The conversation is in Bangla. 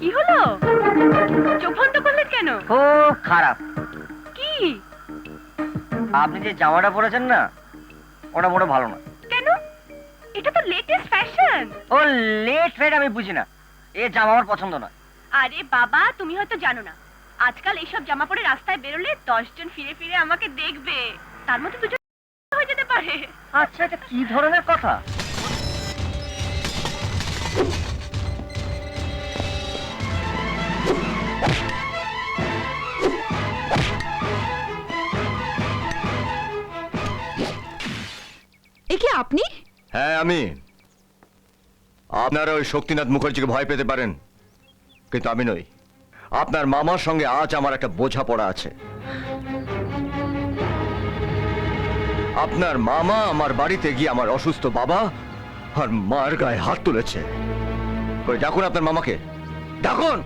কি হলো? চোখ বন্ধ করলেন কেন? খুব খারাপ। কি? আপনি যে জামাটা পরেছেন না, ওটা মোটেও ভালো না। কেন? এটা তো লেটেস্ট ফ্যাশন। ও লেট ফেট আমি বুঝি না, এ জামা আমার পছন্দ না। আরে বাবা, তুমি হয়তো জানো না, আজকাল এইসব জামা পরে রাস্তায় বেরোলে 10 জন ফিরে ফিরে আমাকে দেখবে, তার মধ্যে দুজন হয়ে যেতে পারে। আচ্ছা, এটা কি ধরনের কথা? এ কি আপনি? হ্যাঁ আমি। আপনারা ওই শক্তিনাথ মুখার্জিকে ভয় পেতে পারেন, কিন্তু আমি নই। আপনার মামার সঙ্গে আজ আমার একটা বোঝাপড়া আছে। আপনার মামা আমার বাড়িতে গিয়ে আমার অসুস্থ বাবা আর মার গায়ে হাত তুলেছে। কই ডাকুন আপনার মামাকে, ডাকুন।